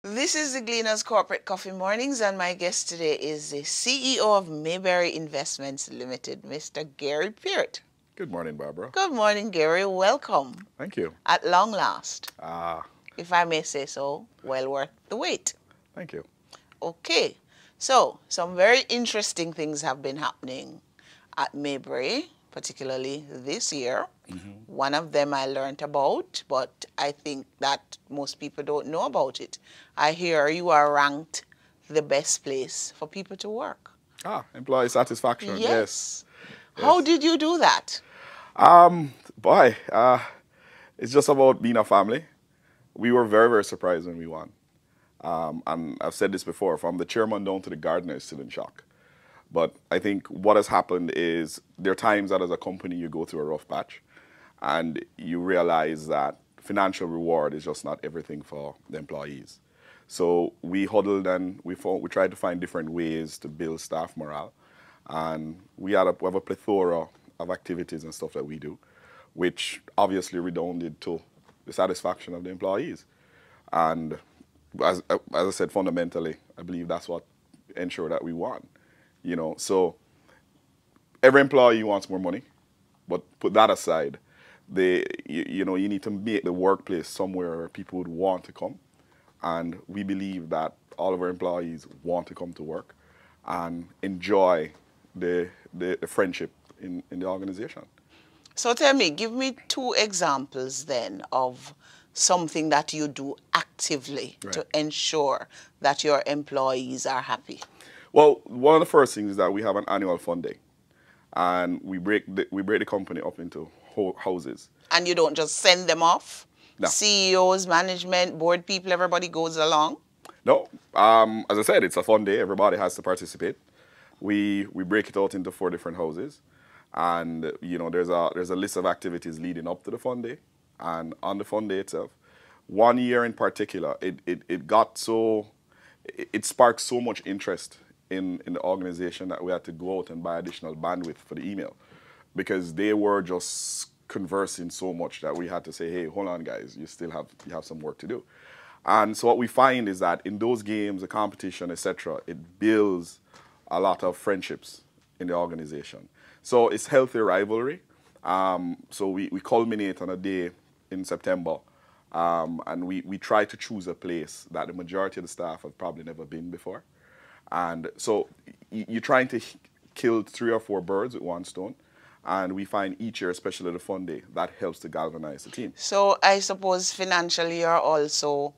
This is the Gleaner's Corporate Coffee Mornings, and my guest today is the CEO of Mayberry Investments Limited, Mr. Gary Peart. Good morning, Barbara. Good morning, Gary. Welcome. Thank you. At long last, Ah, if I may say so, well worth the wait. thank you. Okay, so some very interesting things have been happening at Mayberry, particularly this year. One of them I learned about, but I think that most people don't know about it. I hear you are ranked the best place for people to work. Employee satisfaction. Yes, Yes. How yes. did you do that? Boy, it's just about being a family. We were very, very surprised when we won. And I've said this before, from the chairman down to the gardener is still in shock. But I think what has happened is there are times that as a company you go through a rough patch and you realize that financial reward is just not everything for the employees. So we huddled and we tried to find different ways to build staff morale. And we have a plethora of activities and stuff that we do, which obviously redounded to the satisfaction of the employees. And as I said, fundamentally, I believe that's what ensured that we won. So every employee wants more money, but put that aside, you need to make the workplace somewhere where people would want to come, and we believe that all of our employees want to come to work and enjoy the friendship in the organization. So tell me, give me two examples then of something that you do actively Right. to ensure that your employees are happy. Well, one of the first things is that we have an annual fund day, and we break the company up into houses. And you don't just send them off? No. CEOs, management, board people, everybody goes along? No, as I said, it's a fun day. Everybody has to participate. We break it out into 4 different houses, and there's a list of activities leading up to the fun day, and on the fun day itself, one year in particular, it sparked so much interest in the organization that we had to go out and buy additional bandwidth for the email, because they were just conversing so much that we had to say, hey, hold on, guys, you have some work to do. And so what we find is that in those games, the competition, etc., it builds a lot of friendships in the organization. So it's healthy rivalry. So we culminate on a day in September, and we try to choose a place that the majority of the staff have probably never been before. And so you're trying to kill 3 or 4 birds with one stone. And we find each year, especially the fun day, that helps to galvanize the team. So I suppose financially you're also,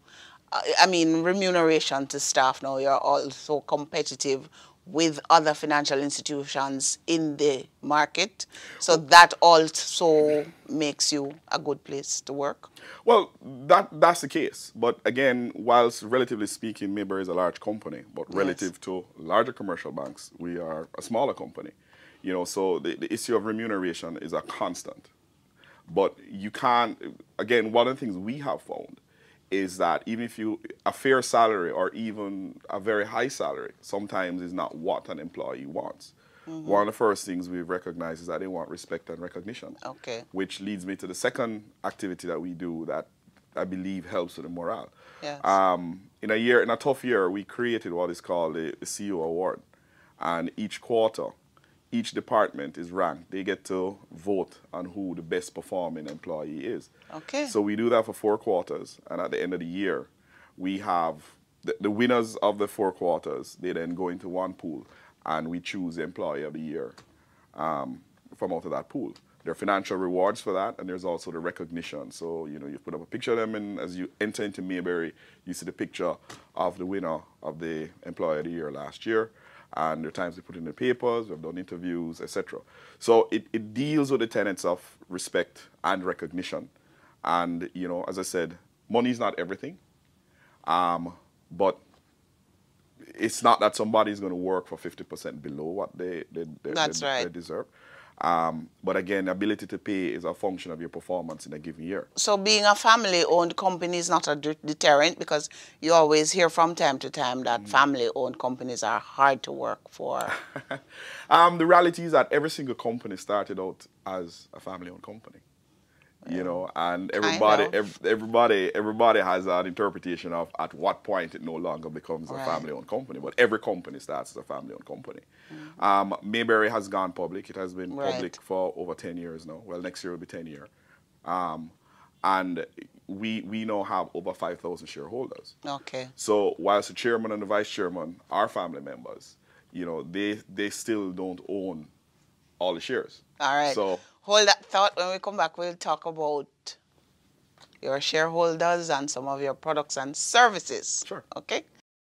remuneration to staff now, you're also competitive with other financial institutions in the market. So that also makes you a good place to work. Well, that's the case. But again, whilst relatively speaking, Mayberry is a large company, but relative to larger commercial banks, we are a smaller company. So the issue of remuneration is a constant. But you can't, again, one of the things we have found is that even if a fair salary or even a very high salary sometimes is not what an employee wants. One of the first things we've recognized is that they want respect and recognition. Okay. Which leads me to the second activity that we do that I believe helps with the morale. Yes. In a tough year, we created what is called the CEO Award. And each quarter, each department is ranked. They get to vote on who the best performing employee is. Okay. So we do that for 4 quarters, and at the end of the year, we have the winners of the 4 quarters. They then go into one pool, and we choose the employee of the year from out of that pool. There are financial rewards for that, and there's also the recognition. So, you put up a picture of them, and as you enter into Mayberry, you see the picture of the winner of the employee of the year last year. And there are times we put in the papers, we've done interviews, etc. So it deals with the tenets of respect and recognition. And, as I said, money is not everything. But it's not that somebody's going to work for 50% below what they deserve. But again, the ability to pay is a function of your performance in a given year. So being a family-owned company is not a deterrent, because you always hear from time to time that family-owned companies are hard to work for. The reality is that every single company started out as a family-owned company. you know, and Kind of. everybody has an interpretation of at what point it no longer becomes a Right. family-owned company. But every company starts as a family-owned company. Mayberry has gone public. It has been Right. public for over 10 years now. Well, next year will be 10 years. And we now have over 5,000 shareholders. Okay. So whilst the chairman and the vice chairman are family members, you know, they still don't own all the shares. All right. So Hold that thought. When we come back, we'll talk about your shareholders and some of your products and services. Sure. Okay?